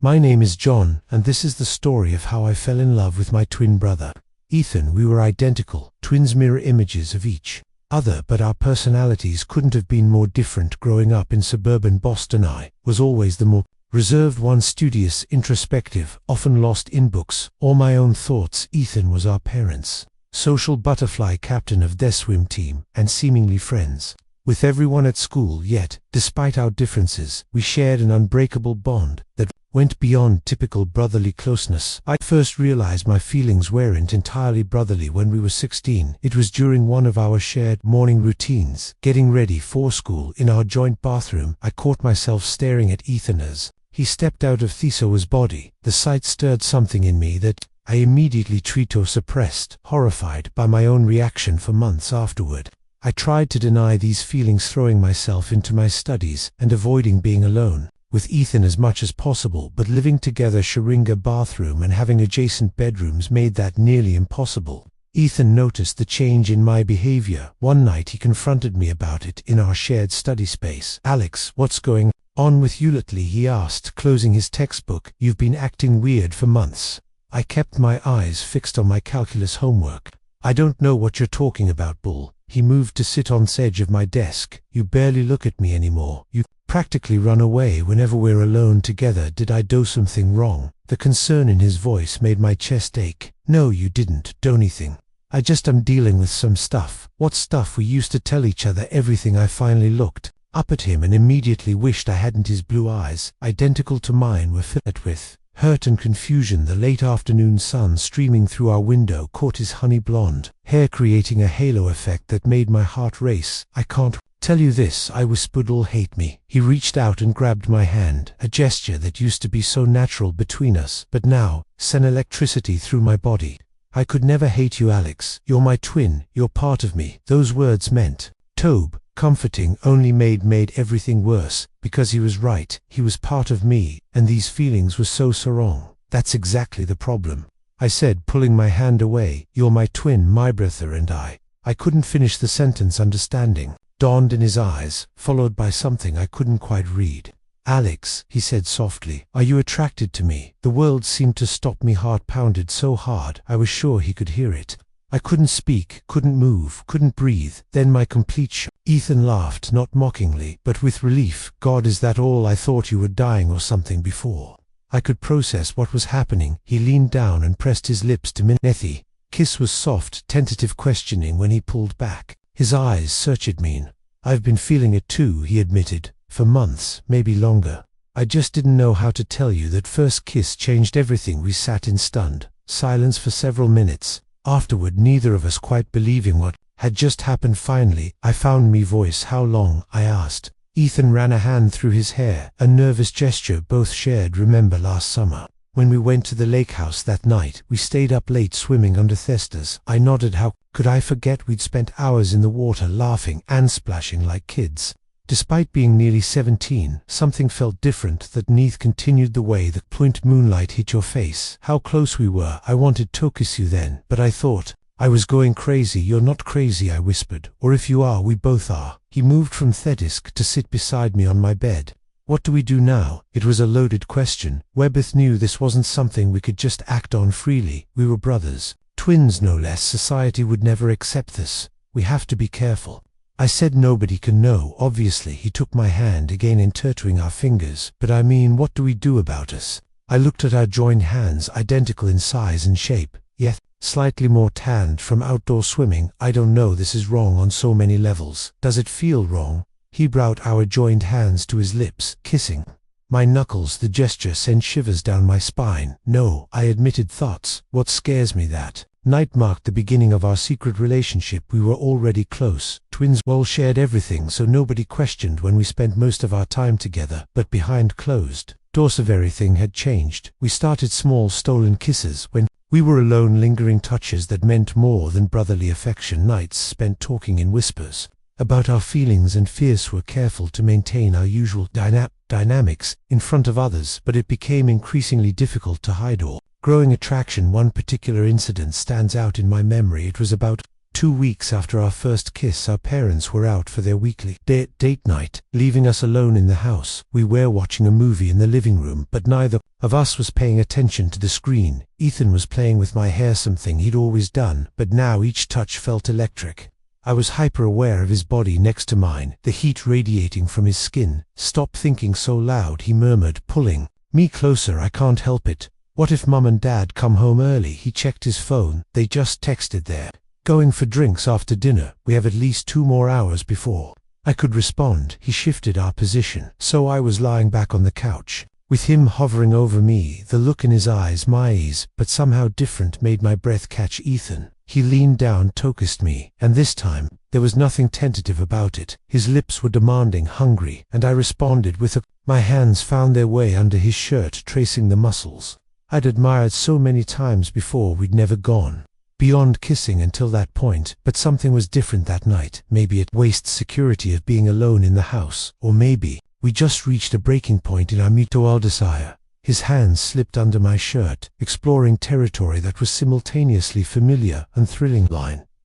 My name is John, and this is the story of how I fell in love with my twin brother, Ethan. We were identical, twins, mirror images of each other, but our personalities couldn't have been more different. Growing up in suburban Boston, I was always the more reserved one, studious, introspective, often lost in books or my own thoughts. Ethan was our parents' social butterfly, captain of their swim team, and seemingly friends with everyone at school. Yet, despite our differences, we shared an unbreakable bond that went beyond typical brotherly closeness. I first realized my feelings weren't entirely brotherly when we were 16. It was during one of our shared morning routines, getting ready for school in our joint bathroom. I caught myself staring at Ethan as he stepped out of Thesa's body. The sight stirred something in me that I immediately treated or suppressed, horrified by my own reaction. For months afterward, I tried to deny these feelings, throwing myself into my studies and avoiding being alone with Ethan as much as possible, but living together, sharing a bathroom and having adjacent bedrooms made that nearly impossible. Ethan noticed the change in my behavior. One night he confronted me about it in our shared study space. "Alex, what's going on with you lately?" he asked, closing his textbook. "You've been acting weird for months." I kept my eyes fixed on my calculus homework. "I don't know what you're talking about, Bull." He moved to sit on the edge of my desk. "You barely look at me anymore. You practically run away whenever we're alone together. Did I do something wrong?" The concern in his voice made my chest ache. "No, you didn't do anything. I'm dealing with some stuff." "What stuff?" We used to tell each other everything. I finally looked up at him and immediately wished I hadn't. His blue eyes, identical to mine, were filled with hurt and confusion. The late afternoon sun streaming through our window caught his honey blonde hair, creating a halo effect that made my heart race. "I can't tell you this," I whispered. "You'll hate me." He reached out and grabbed my hand, a gesture that used to be so natural between us, but now sent electricity through my body. "I could never hate you, Alex. You're my twin. You're part of me." Those words meant Tobe, comforting, only made everything worse, because he was right. He was part of me, and these feelings were so wrong. "That's exactly the problem," I said, pulling my hand away. "You're my twin, my brother, and I couldn't finish the sentence. Understanding dawned in his eyes, followed by something I couldn't quite read. "Alex," he said softly, "are you attracted to me?" The world seemed to stop. Me heart pounded so hard I was sure he could hear it. I couldn't speak, couldn't move, couldn't breathe. Then my complete shock. Ethan laughed, not mockingly, but with relief. "God, is that all? I thought you were dying or something." Before I could process what was happening, he leaned down and pressed his lips to my neck. Kiss was soft, tentative, questioning. When he pulled back, his eyes searched me. "I've been feeling it too," he admitted, "for months, maybe longer. I just didn't know how to tell you. That first kiss changed everything." We sat in stunned silence for several minutes. Afterward, neither of us quite believing what had just happened. Finally, I found me voice. "How long?" I asked. Ethan ran a hand through his hair, a nervous gesture both shared. "Remember last summer, when we went to the lake house that night? We stayed up late swimming under Thestas." I nodded. "How could I forget? We'd spent hours in the water, laughing and splashing like kids." Despite being nearly 17, something felt different. That Neath continued. "The way the point moonlight hit your face, how close we were. I wanted to kiss you then, but I thought I was going crazy." "You're not crazy," I whispered. "Or if you are, we both are." He moved from the desk to sit beside me on my bed. "What do we do now?" It was a loaded question. We both knew this wasn't something we could just act on freely. We were brothers, twins no less. Society would never accept this. "We have to be careful," I said. "Nobody can know, obviously." He took my hand again, intertwining our fingers. "But I mean, what do we do about us?" I looked at our joined hands, identical in size and shape, yet slightly more tanned from outdoor swimming. "I don't know. This is wrong on so many levels." "Does it feel wrong?" He brought our joined hands to his lips, kissing my knuckles. The gesture sent shivers down my spine. "No," I admitted. "Thoughts. What scares me that night marked the beginning of our secret relationship. We were already close, twins, all shared everything, so nobody questioned when we spent most of our time together. But behind closed doors of everything had changed. We started small stolen kisses when we were alone, lingering touches that meant more than brotherly affection. Nights spent talking in whispers about our feelings and fears. Were careful to maintain our usual dynamics in front of others, but it became increasingly difficult to hide our growing attraction. One particular incident stands out in my memory. It was about 2 weeks after our first kiss, our parents were out for their weekly date night, leaving us alone in the house. We were watching a movie in the living room, but neither of us was paying attention to the screen. Ethan was playing with my hair, something he'd always done, but now each touch felt electric. I was hyper-aware of his body next to mine, the heat radiating from his skin. "Stop thinking so loud," he murmured, pulling me closer. "I can't help it. What if Mum and Dad come home early?" He checked his phone. "They just texted they're going for drinks after dinner. We have at least 2 more hours before I could respond." He shifted our position, so I was lying back on the couch, with him hovering over me. The look in his eyes, my eyes, but somehow different, made my breath catch. "Ethan." He leaned down, kissed me, and this time there was nothing tentative about it. His lips were demanding, hungry, and I responded with a. My hands found their way under his shirt, tracing the muscles I'd admired so many times before. We'd never gone beyond kissing until that point, but something was different that night. Maybe it wastes security of being alone in the house, or maybe we just reached a breaking point in our mutual desire. His hands slipped under my shirt, exploring territory that was simultaneously familiar and thrilling.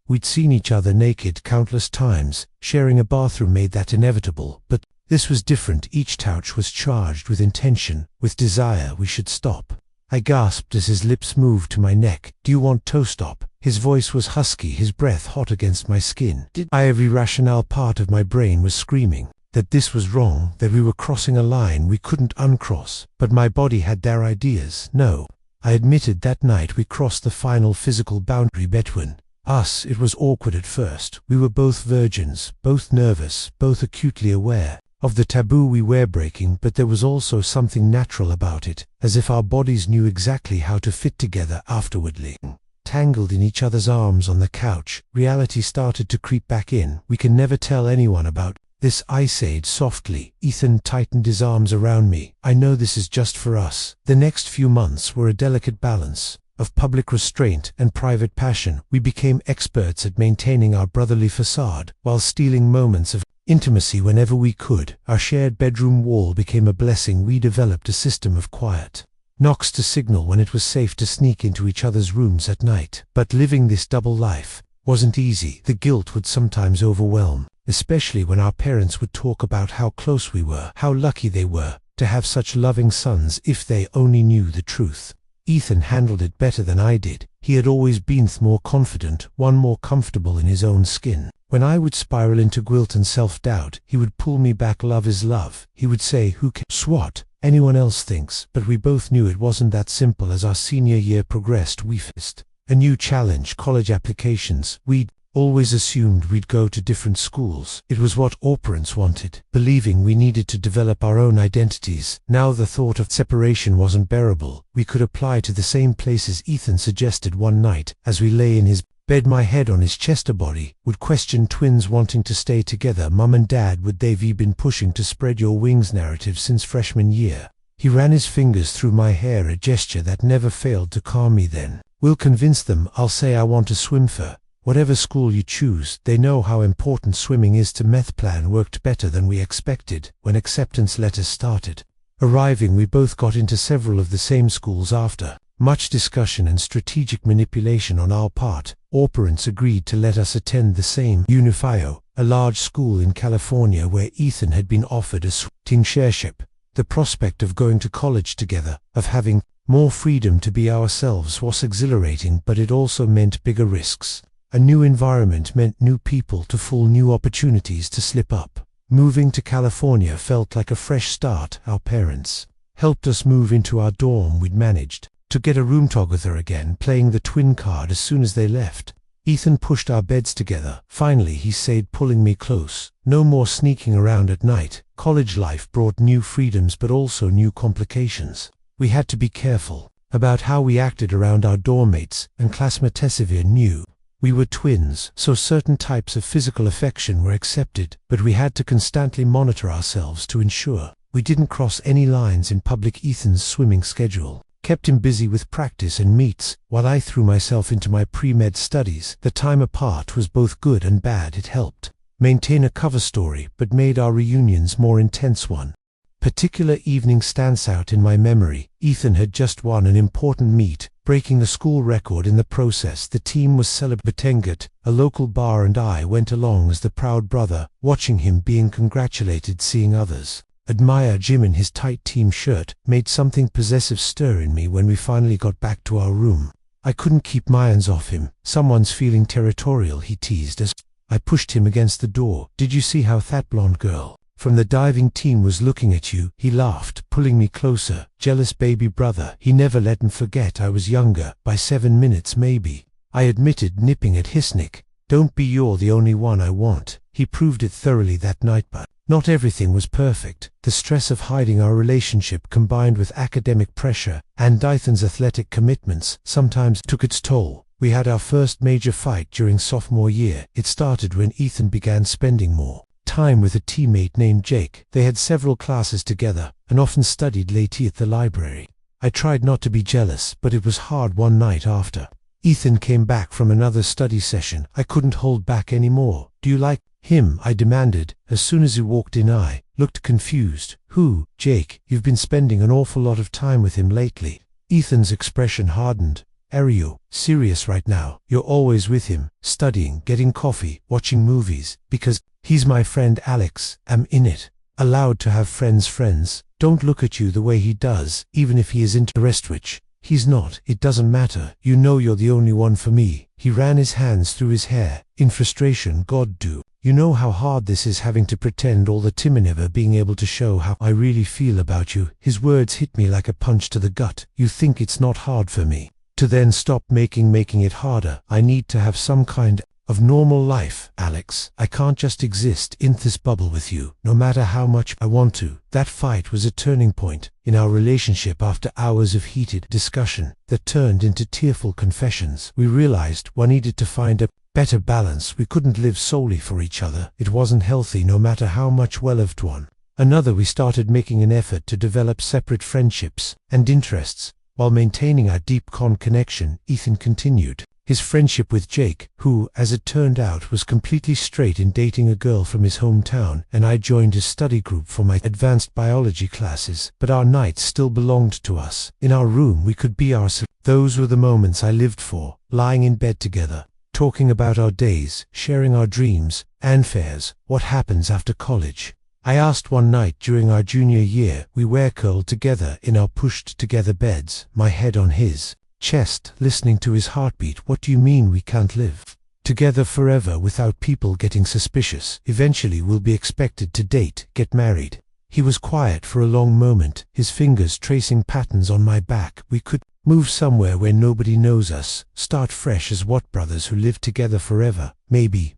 We'd seen each other naked countless times, sharing a bathroom made that inevitable, but this was different. Each touch was charged with intention, with desire. "We should stop." I gasped as his lips moved to my neck. "Do you want to stop?" His voice was husky, his breath hot against my skin. Every rational part of my brain was screaming that this was wrong, that we were crossing a line we couldn't uncross, but my body had their ideas. "No." I admitted. That night we crossed the final physical boundary between us. It was awkward at first. We were both virgins, both nervous, both acutely aware of the taboo we were breaking, but there was also something natural about it, as if our bodies knew exactly how to fit together afterwardly. Tangled in each other's arms on the couch, reality started to creep back in. "We can never tell anyone about this," I said softly. Ethan tightened his arms around me. "I know this is just for us." The next few months were a delicate balance of public restraint and private passion. We became experts at maintaining our brotherly facade, while stealing moments of intimacy whenever we could. Our shared bedroom wall became a blessing. We developed a system of quiet knocks to signal when it was safe to sneak into each other's rooms at night. But living this double life wasn't easy. The guilt would sometimes overwhelm, especially when our parents would talk about how close we were, how lucky they were to have such loving sons. If they only knew the truth. Ethan handled it better than I did. He had always been more confident, more comfortable in his own skin. When I would spiral into guilt and self-doubt, he would pull me back. "Love is love." He would say, "Who cares what anyone else thinks?" But we both knew it wasn't that simple. As our senior year progressed, we faced a new challenge: college applications. We'd always assumed we'd go to different schools. It was what our parents wanted, believing we needed to develop our own identities. Now the thought of separation wasn't bearable. We could apply to the same places. Ethan suggested one night, as we lay in his bed, my head on his chest. A body would question twins wanting to stay together. "Mum and Dad, would they've been pushing to spread your wings narrative since freshman year?" He ran his fingers through my hair, a gesture that never failed to calm me. "Then we'll convince them. I'll say I want to swim for whatever school you choose. They know how important swimming is to meth." Plan worked better than we expected. When acceptance letters started arriving, we both got into several of the same schools. After much discussion and strategic manipulation on our part, our parents agreed to let us attend the same Unifio, a large school in California where Ethan had been offered a chairship. The prospect of going to college together, of having more freedom to be ourselves, was exhilarating, but it also meant bigger risks. A new environment meant new people to full, new opportunities to slip up. Moving to California felt like a fresh start. Our parents helped us move into our dorm. We'd managed to get a room together again, playing the twin card as soon as they left. Ethan pushed our beds together. Finally, he said, pulling me close, "No more sneaking around at night." College life brought new freedoms but also new complications. We had to be careful about how we acted around our dorm mates and classmates. Severe knew we were twins, so certain types of physical affection were accepted, but we had to constantly monitor ourselves to ensure we didn't cross any lines in public. Ethan's swimming schedule kept him busy with practice and meets, while I threw myself into my pre-med studies. The time apart was both good and bad. It helped maintain a cover story, but made our reunions more intense. One particular evening stands out in my memory. Ethan had just won an important meet breaking the school record in the process. The team was celebrating at a local bar and I went along as the proud brother, watching him being congratulated. Seeing others admire Jim in his tight team shirt made something possessive stir in me. When we finally got back to our room, I couldn't keep my hands off him. "Someone's feeling territorial," he teased as I pushed him against the door. "Did you see how that blonde girl from the diving team was looking at you?" He laughed, pulling me closer. "Jealous baby brother." He never let him forget I was younger by 7 minutes maybe, I admitted, nipping at his neck. "Don't be you're the only one I want." He proved it thoroughly that night, but not everything was perfect. The stress of hiding our relationship combined with academic pressure and Ethan's athletic commitments sometimes took its toll. We had our first major fight during sophomore year. It started when Ethan began spending more time with a teammate named Jake. They had several classes together and often studied late at the library. I tried not to be jealous, but it was hard. One night after Ethan came back from another study session, I couldn't hold back anymore. "Do you like him?" I demanded. As soon as he walked in, I looked confused. "Who?" "Jake. You've been spending an awful lot of time with him lately." Ethan's expression hardened. "Are you serious right now? You're always with him, studying, getting coffee, watching movies?" "Because he's my friend, Alex. I'm in it. Allowed to have friends. Don't look at you the way he does, even if he is interested, which he's not. It doesn't matter. You know you're the only one for me." He ran his hands through his hair in frustration. "God, do you know how hard this is, having to pretend all the time and never being able to show how I really feel about you?" His words hit me like a punch to the gut. "You think it's not hard for me to then stop making it harder? I need to have some kind of normal life, Alex. I can't just exist in this bubble with you, no matter how much I want to." That fight was a turning point in our relationship. After hours of heated discussion that turned into tearful confessions, we realized one needed to find a better balance. We couldn't live solely for each other. It wasn't healthy, no matter how much we loved one another. We started making an effort to develop separate friendships and interests while maintaining our deep connection. Ethan continued his friendship with Jake, who, as it turned out, was completely straight in dating a girl from his hometown, and I joined his study group for my advanced biology classes. But our nights still belonged to us. In our room we could be ourselves. Those were the moments I lived for, lying in bed together, talking about our days, sharing our dreams and fears. "What happens after college?" I asked one night during our junior year. We were curled together in our pushed-together beds, my head on his chest, listening to his heartbeat. "What do you mean we can't live together forever without people getting suspicious? Eventually we'll be expected to date, get married." He was quiet for a long moment, his fingers tracing patterns on my back. "We could move somewhere where nobody knows us, start fresh as what brothers who live together forever. Maybe.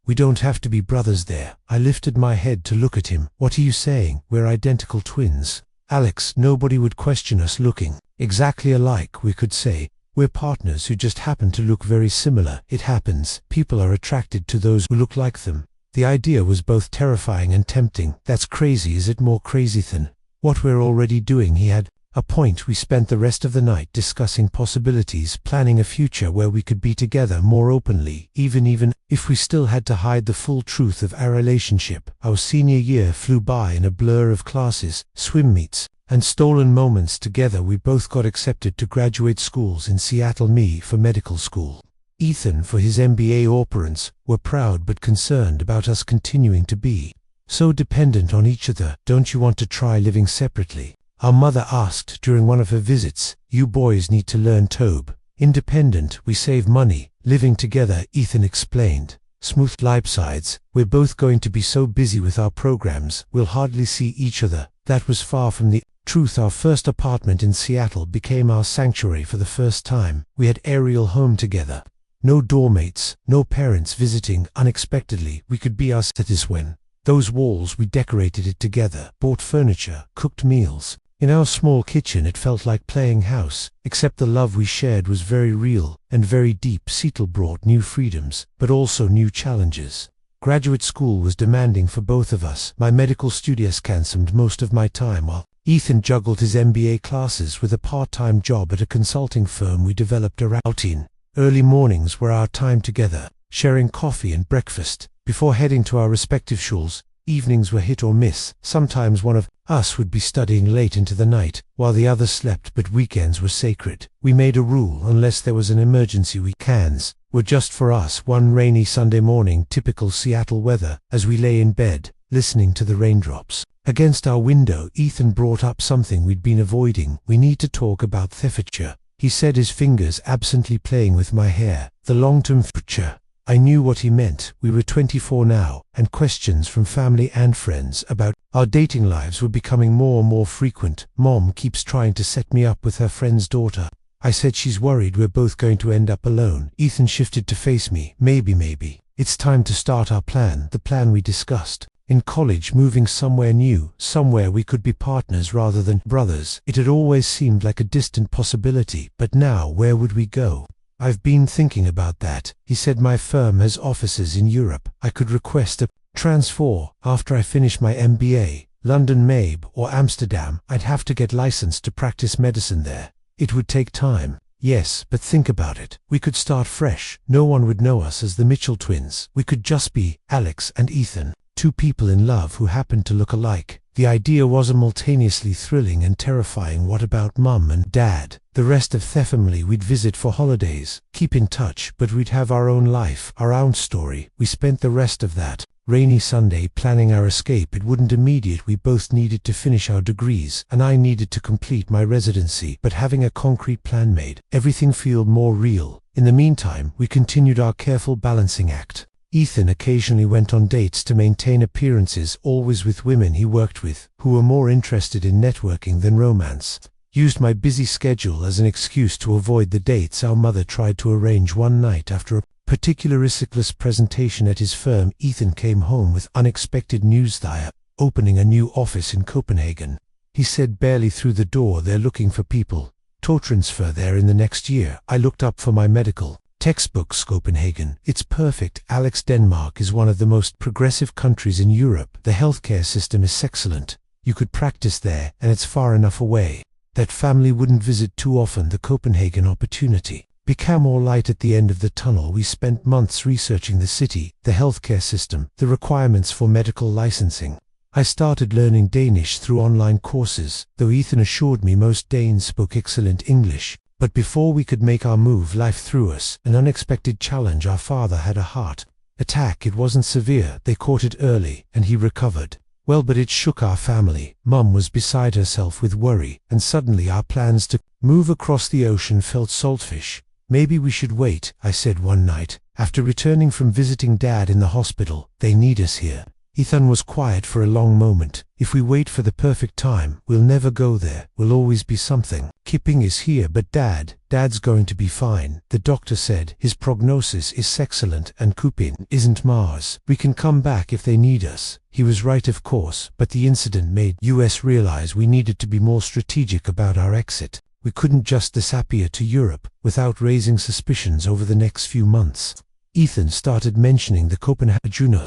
We don't have to be brothers there." I lifted my head to look at him. "What are you saying? We're identical twins, Alex. Nobody would question us looking exactly alike. We could say we're partners who just happen to look very similar. It happens. People are attracted to those who look like them." The idea was both terrifying and tempting. "That's crazy." "Is it more crazy than what we're already doing?" He had a point. We spent the rest of the night discussing possibilities, planning a future where we could be together more openly, even if we still had to hide the full truth of our relationship. Our senior year flew by in a blur of classes, swim meets, and stolen moments together. We both got accepted to graduate schools in Seattle, me for medical school, Ethan for his MBA. Our parents were proud but concerned about us continuing to be so dependent on each other. "Don't you want to try living separately?" our mother asked during one of her visits. "You boys need to learn to be independent. We save money living together," Ethan explained. "Smooth sides. We're both going to be so busy with our programs, we'll hardly see each other." That was far from the truth. Our first apartment in Seattle became our sanctuary for the first time. We had aerial home together. No doormates, no parents visiting unexpectedly. We could be ourselves when those walls. We decorated it together, bought furniture, cooked meals. In our small kitchen it felt like playing house, except the love we shared was very real and very deep. Seattle brought new freedoms, but also new challenges. Graduate school was demanding for both of us. My medical studies consumed most of my time, while Ethan juggled his MBA classes with a part-time job at a consulting firm. We developed a routine. Early mornings were our time together, sharing coffee and breakfast before heading to our respective schools. Evenings were hit or miss. Sometimes one of us would be studying late into the night, while the other slept, but weekends were sacred. We made a rule, unless there was an emergency, weekends were just for us. One rainy Sunday morning, typical Seattle weather, as we lay in bed, listening to the raindrops against our window, Ethan brought up something we'd been avoiding. "We need to talk about the future," he said, his fingers absently playing with my hair. "The long-term future." I knew what he meant. We were 24 now, and questions from family and friends about our dating lives were becoming more and more frequent. "Mom keeps trying to set me up with her friend's daughter." I said, "She's worried we're both going to end up alone." Ethan shifted to face me. Maybe. It's time to start our plan, the plan we discussed. In college, moving somewhere new, somewhere we could be partners rather than brothers. It had always seemed like a distant possibility, but now where would we go? "I've been thinking about that," he said. "My firm has offices in Europe. I could request a transfer after I finish my MBA. London maybe, or Amsterdam. I'd have to get licensed to practice medicine there. It would take time." "Yes, but think about it. We could start fresh. No one would know us as the Mitchell twins. We could just be Alex and Ethan, two people in love who happened to look alike." The idea was simultaneously thrilling and terrifying. What about Mum and Dad? The rest of the family we'd visit for holidays, keep in touch, but we'd have our own life, our own story. We spent the rest of that rainy Sunday planning our escape. It wouldn't immediate. We both needed to finish our degrees, and I needed to complete my residency, but having a concrete plan made everything feel more real. In the meantime, we continued our careful balancing act. Ethan occasionally went on dates to maintain appearances, always with women he worked with, who were more interested in networking than romance. Used my busy schedule as an excuse to avoid the dates our mother tried to arrange. One night, after a particularly ridiculous presentation at his firm, Ethan came home with unexpected news. They're opening a new office in Copenhagen. He said barely through the door, "They're looking for people to transfer there in the next year." I looked up for my medical textbooks. Copenhagen. It's perfect, Alex. Denmark is one of the most progressive countries in Europe. The healthcare system is excellent. You could practice there, and it's far enough away that family wouldn't visit too often. The Copenhagen opportunity became more light at the end of the tunnel. We spent months researching the city, the healthcare system, the requirements for medical licensing. I started learning Danish through online courses, though Ethan assured me most Danes spoke excellent English. But before we could make our move, life threw us an unexpected challenge. Our father had a heart attack. It wasn't severe. They caught it early, and he recovered well, but it shook our family. Mum was beside herself with worry, and suddenly our plans to move across the ocean felt saltfish. "Maybe we should wait," I said one night, after returning from visiting Dad in the hospital. "They need us here." Ethan was quiet for a long moment. "If we wait for the perfect time, we'll never go there. We'll always be something. Kipping is here, but Dad's going to be fine. The doctor said his prognosis is excellent, and Copenhagen isn't Mars. We can come back if they need us." He was right, of course, but the incident made us realize we needed to be more strategic about our exit. We couldn't just disappear to Europe without raising suspicions. Over the next few months, Ethan started mentioning the Copenhagen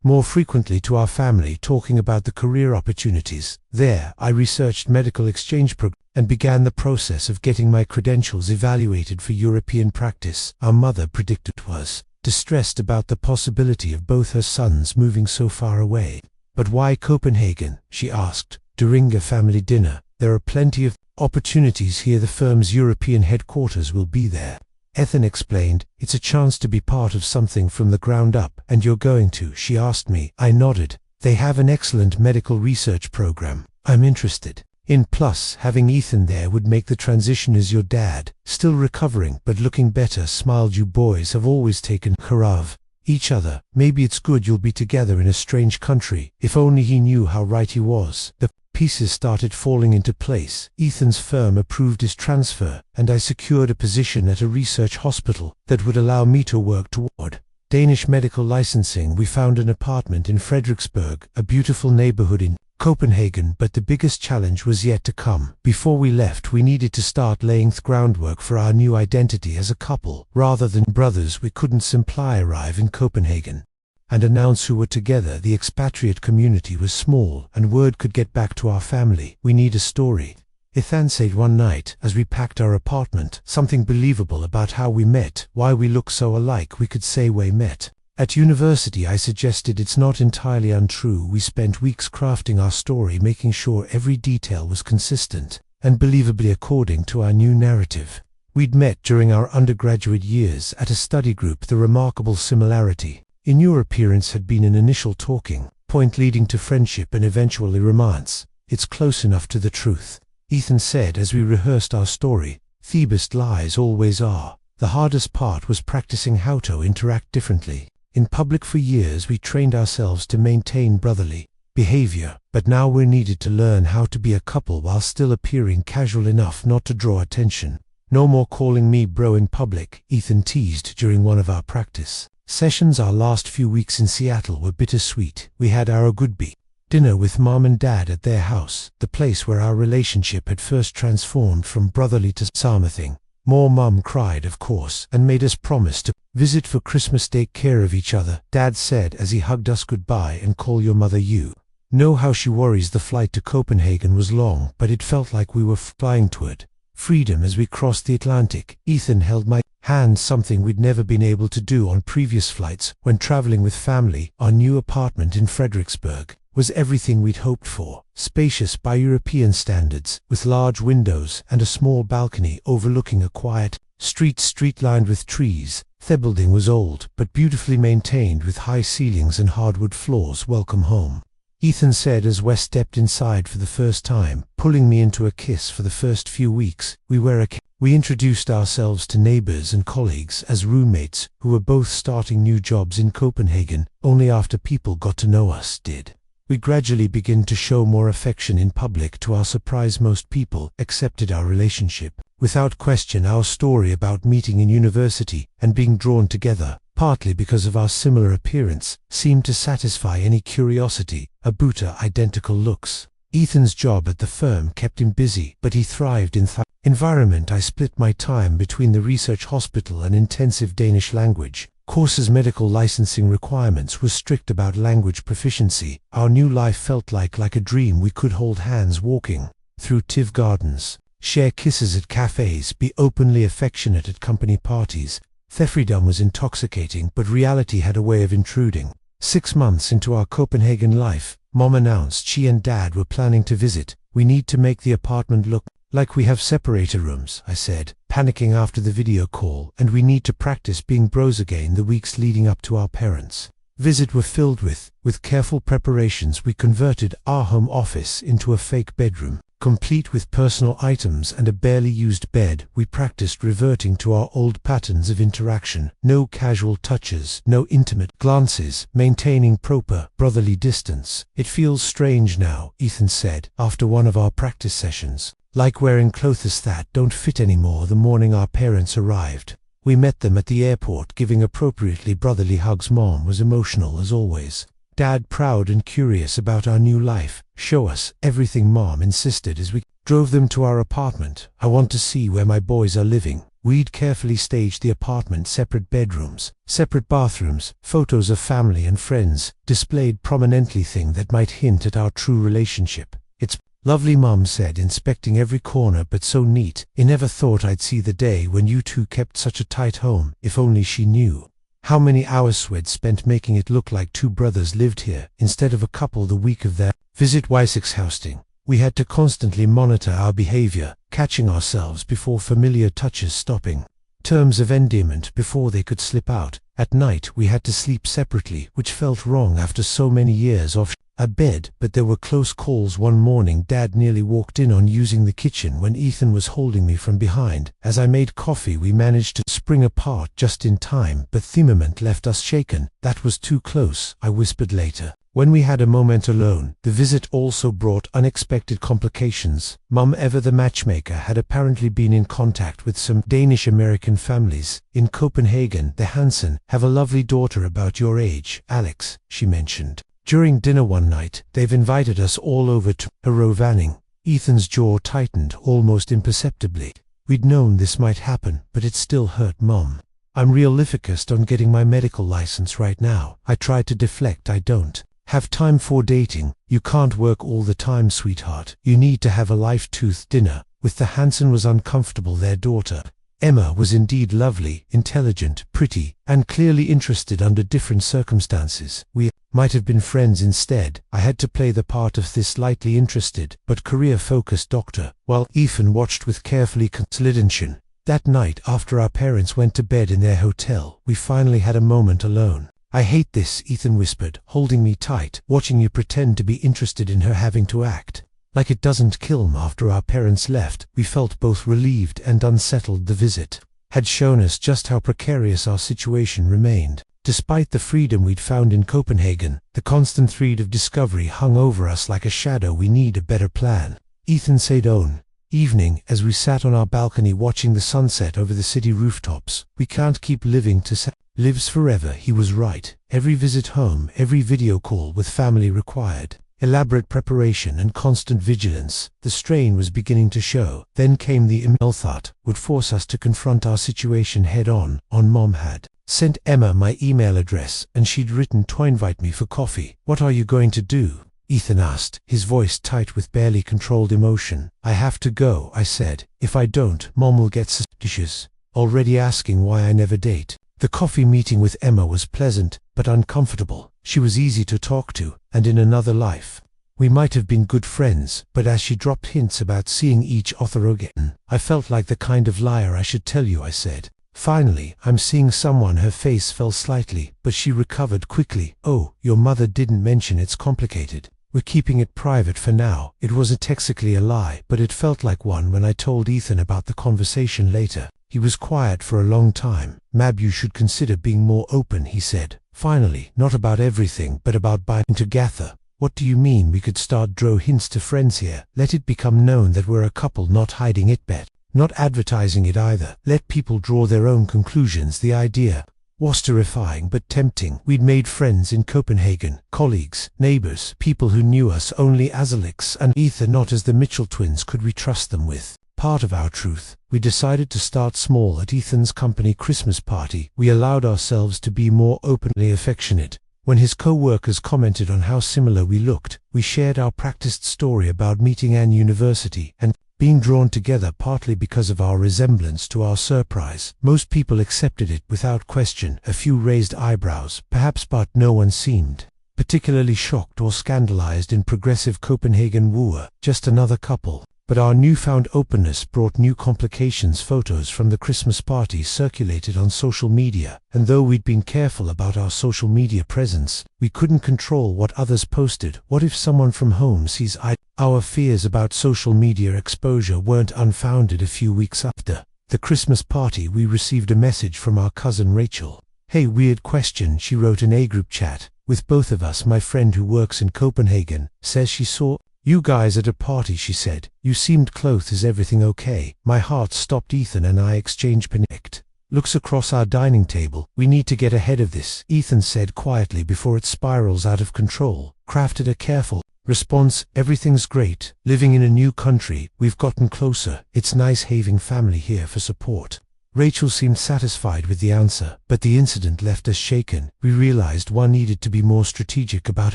more frequently to our family, talking about the career opportunities there. I researched medical exchange programs and began the process of getting my credentials evaluated for European practice. Our mother predicted was distressed about the possibility of both her sons moving so far away. "But why Copenhagen?" she asked during a family dinner. "There are plenty of opportunities here. The firm's European headquarters will be there." Ethan explained, "It's a chance to be part of something from the ground up." "And you're going to?" she asked me. I nodded. "They have an excellent medical research program I'm interested in. Plus, having Ethan there would make the transition." "Is your dad still recovering but looking better?" Smiled. "You boys have always taken care of each other. Maybe it's good you'll be together in a strange country." If only he knew how right he was. The pieces started falling into place. Ethan's firm approved his transfer, and I secured a position at a research hospital that would allow me to work toward Danish medical licensing. We found an apartment in Frederiksberg, a beautiful neighborhood in Copenhagen, but the biggest challenge was yet to come. Before we left, we needed to start laying the groundwork for our new identity as a couple. Rather than brothers, we couldn't simply arrive in Copenhagen and announce who were together. The expatriate community was small, and word could get back to our family. "We need a story," Ethan said one night as we packed our apartment. "Something believable about how we met, why we look so alike. We could say we met At university, I suggested it's not entirely untrue. We spent weeks crafting our story, making sure every detail was consistent and believably according to our new narrative. We'd met during our undergraduate years at a study group. The remarkable similarity in your appearance had been an initial talking point leading to friendship and eventually romance. It's close enough to the truth, Ethan said as we rehearsed our story. Thebest lies always are. The hardest part was practicing how to interact differently. In public for years we trained ourselves to maintain brotherly behavior, but now we're needed to learn how to be a couple while still appearing casual enough not to draw attention. No more calling me bro in public, Ethan teased during one of our practice sessions. Our last few weeks in Seattle were bittersweet. We had our goodbye dinner with Mom and Dad at their house, the place where our relationship had first transformed from brotherly to something more. Mom cried, of course, and made us promise to visit for Christmas. Take care of each other, Dad said as he hugged us goodbye, and call your mother. You know how she worries. The flight to Copenhagen was long, but it felt like we were flying toward freedom as we crossed the Atlantic. Ethan held my hand, something we'd never been able to do on previous flights when traveling with family. Our new apartment in Fredericksburg was everything we'd hoped for. Spacious by European standards, with large windows and a small balcony overlooking a quiet street lined with trees. The building was old, but beautifully maintained with high ceilings and hardwood floors. Welcome home, Ethan said as Wes stepped inside for the first time, pulling me into a kiss. For the first few weeks, we introduced ourselves to neighbors and colleagues as roommates who were both starting new jobs in Copenhagen. Only after people got to know us did we gradually begin to show more affection in public. To our surprise, most people accepted our relationship. Without question, our story about meeting in university and being drawn together, partly because of our similar appearance, seemed to satisfy any curiosity about our identical looks. Ethan's job at the firm kept him busy, but he thrived in the environment. I split my time between the research hospital and intensive Danish language courses. Medical licensing requirements were strict about language proficiency. Our new life felt like a dream. We could hold hands walking through Tiv Gardens, share kisses at cafes, be openly affectionate at company parties. The freedom was intoxicating, but reality had a way of intruding. 6 months into our Copenhagen life, Mom announced she and Dad were planning to visit. We need to make the apartment look like we have separator rooms, I said, panicking after the video call, and we need to practice being bros again. The weeks leading up to our parents' visit were filled with careful preparations. We converted our home office into a fake bedroom, complete with personal items and a barely used bed. We practiced reverting to our old patterns of interaction. No casual touches, no intimate glances, maintaining proper brotherly distance. It feels strange now, Ethan said, after one of our practice sessions. Like wearing clothes that don't fit anymore. The morning our parents arrived, we met them at the airport, giving appropriately brotherly hugs. Mom was emotional as always. Dad proud and curious about our new life. Show us everything, Mom insisted as we drove them to our apartment. I want to see where my boys are living. We'd carefully staged the apartment, separate bedrooms, separate bathrooms, photos of family and friends displayed prominently, thing that might hint at our true relationship. It's lovely, Mom said, inspecting every corner, but so neat. I never thought I'd see the day when you two kept such a tight home. If only she knew how many hours we'd spent making it look like two brothers lived here instead of a couple. The week of their visit Wessex housing, we had to constantly monitor our behavior, catching ourselves before familiar touches, stopping terms of endearment before they could slip out. At night we had to sleep separately, which felt wrong after so many years of a bed, but there were close calls. One morning Dad nearly walked in on using the kitchen when Ethan was holding me from behind. As I made coffee, we managed to spring apart just in time, but the moment left us shaken. That was too close, I whispered later. When we had a moment alone, the visit also brought unexpected complications. Mum, ever the matchmaker, had apparently been in contact with some Danish-American families in Copenhagen. The Hansen have a lovely daughter about your age, Alex, she mentioned. During dinner one night, they've invited us all over to Rovaniemi. Ethan's jaw tightened almost imperceptibly. We'd known this might happen, but it still hurt. Mom, I'm real focused on getting my medical license right now. I tried to deflect. I don't have time for dating. You can't work all the time, sweetheart. You need to have a life. Tooth dinner with the Hansen was uncomfortable. Their daughter Emma was indeed lovely, intelligent, pretty, and clearly interested under different circumstances. We might have been friends instead. I had to play the part of this slightly interested, but career-focused doctor, while Ethan watched with carefully considered attention. That night, after our parents went to bed in their hotel, we finally had a moment alone. "I hate this," Ethan whispered, holding me tight, "watching you pretend to be interested in her having to act like it doesn't kill him." After our parents left, we felt both relieved and unsettled. The visit had shown us just how precarious our situation remained. Despite the freedom we'd found in Copenhagen, the constant threat of discovery hung over us like a shadow. "We need a better plan," Ethan said one evening as we sat on our balcony watching the sunset over the city rooftops. "We can't keep living to lives forever." He was right. Every visit home, every video call with family required elaborate preparation and constant vigilance. The strain was beginning to show. Then came the email thought would force us to confront our situation head-on. Mom had sent Emma my email address, and she'd written to invite me for coffee. "What are you going to do?" Ethan asked, his voice tight with barely controlled emotion. "I have to go," I said. "If I don't, Mom will get suspicious, already asking why I never date." The coffee meeting with Emma was pleasant, but uncomfortable. She was easy to talk to, and in another life we might have been good friends, but as she dropped hints about seeing each other again, I felt like the kind of liar I should tell you, I said. "Finally, I'm seeing someone." Her face fell slightly, but she recovered quickly. "Oh, your mother didn't mention it's complicated. We're keeping it private for now." It wasn't technically a lie, but it felt like one when I told Ethan about the conversation later. He was quiet for a long time. "Mab, you should consider being more open," he said. Finally, "Not about everything, but about binding together." "What do you mean? We could start draw hints to friends here. Let it become known that we're a couple, not hiding it, bet. Not advertising it either. Let people draw their own conclusions." The idea was terrifying but tempting. We'd made friends in Copenhagen, colleagues, neighbors, people who knew us only as Alex and Ethan, not as the Mitchell twins. Could we trust them with part of our truth? We decided to start small. At Ethan's company Christmas party, we allowed ourselves to be more openly affectionate. When his co-workers commented on how similar we looked, we shared our practiced story about meeting Ann University and being drawn together partly because of our resemblance. To our surprise, most people accepted it without question. A few raised eyebrows, perhaps, but no one seemed particularly shocked or scandalized. In progressive Copenhagen, we were just another couple. But our newfound openness brought new complications. Photos from the Christmas party circulated on social media, and though we'd been careful about our social media presence, we couldn't control what others posted. What if someone from home sees our fears about social media exposure weren't unfounded. A few weeks after the Christmas party, we received a message from our cousin Rachel. "Hey, weird question," she wrote in a group chat with both of us. "My friend who works in Copenhagen says she saw you guys at a party," she said. "You seemed close. Is everything okay?" My heart stopped. Ethan and I exchanged panicked looks across our dining table. "We need to get ahead of this," Ethan said quietly, "before it spirals out of control." Crafted a careful response. "Everything's great. Living in a new country, we've gotten closer. It's nice having family here for support." Rachel seemed satisfied with the answer, but the incident left us shaken. We realized one needed to be more strategic about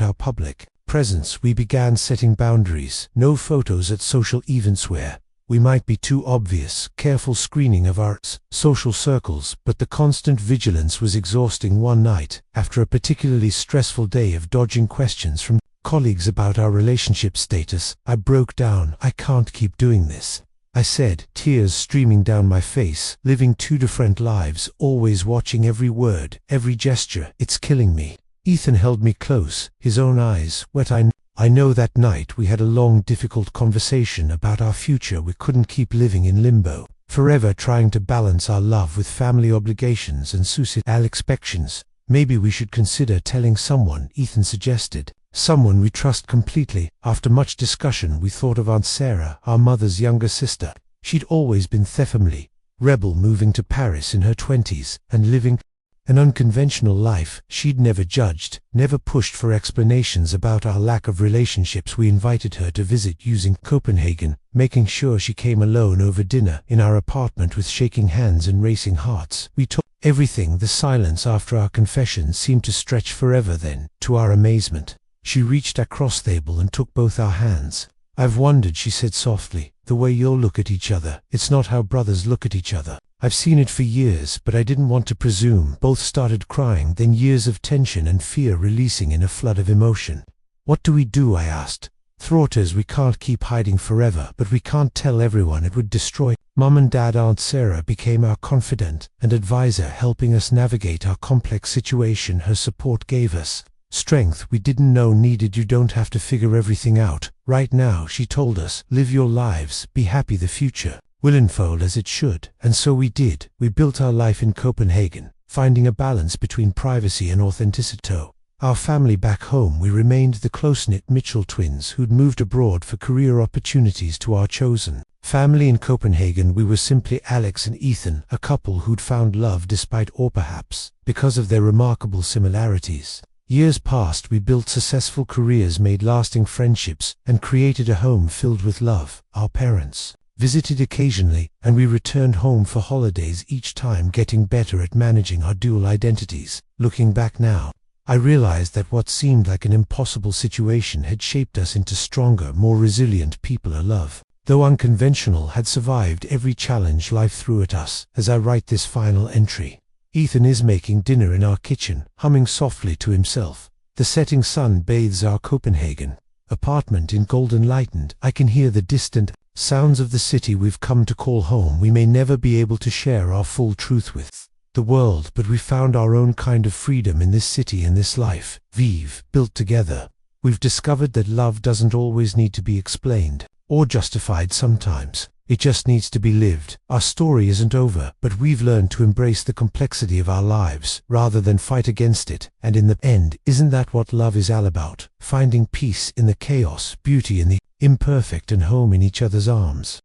our public presence. We began setting boundaries. No photos at social events where we might be too obvious. Careful screening of our social circles, but the constant vigilance was exhausting. One night, after a particularly stressful day of dodging questions from colleagues about our relationship status, I broke down. "I can't keep doing this," I said, tears streaming down my face. "Living two different lives, always watching every word, every gesture. It's killing me." Ethan held me close, his own eyes wet. I know that night we had a long, difficult conversation about our future. We couldn't keep living in limbo, forever trying to balance our love with family obligations and societal expectations. "Maybe we should consider telling someone," Ethan suggested. "Someone we trust completely." After much discussion, we thought of Aunt Sarah, our mother's younger sister. She'd always been the family rebel, moving to Paris in her 20s and living an unconventional life. She'd never judged, never pushed for explanations about our lack of relationships. We invited her to visit using Copenhagen, making sure she came alone over dinner in our apartment with shaking hands and racing hearts. We took everything. The silence after our confession seemed to stretch forever. Then, to our amazement, she reached across the table and took both our hands. "I've wondered," she said softly, "the way you'll look at each other. It's not how brothers look at each other." I've seen it for years, but I didn't want to presume. Both started crying, then years of tension and fear releasing in a flood of emotion. What do we do? I asked. Throtters, we can't keep hiding forever, but we can't tell everyone. It would destroy. Mum and Dad. Aunt Sarah became our confidant and advisor, helping us navigate our complex situation. Her support gave us strength we didn't know needed. You don't have to figure everything out right now, she told us. Live your lives, be happy. The future will unfold as it should. And so we did. We built our life in Copenhagen, finding a balance between privacy and authenticity. Our family back home, we remained the close-knit Mitchell twins who'd moved abroad for career opportunities. To our chosen family in Copenhagen, we were simply Alex and Ethan, a couple who'd found love despite, or perhaps because of, their remarkable similarities. Years passed, we built successful careers, made lasting friendships, and created a home filled with love. Our parents visited occasionally, and we returned home for holidays, each time getting better at managing our dual identities. Looking back now, I realized that what seemed like an impossible situation had shaped us into stronger, more resilient people. Our love, though unconventional, had survived every challenge life threw at us. As I write this final entry, Ethan is making dinner in our kitchen, humming softly to himself. The setting sun bathes our Copenhagen apartment in golden light. I can hear the distant sounds of the city we've come to call home. We may never be able to share our full truth with the world, but we found our own kind of freedom in this city, in this life we've built together. We've discovered that love doesn't always need to be explained or justified. Sometimes it just needs to be lived. Our story isn't over, but we've learned to embrace the complexity of our lives rather than fight against it. And in the end, isn't that what love is all about? Finding peace in the chaos, beauty in the imperfect, and home in each other's arms.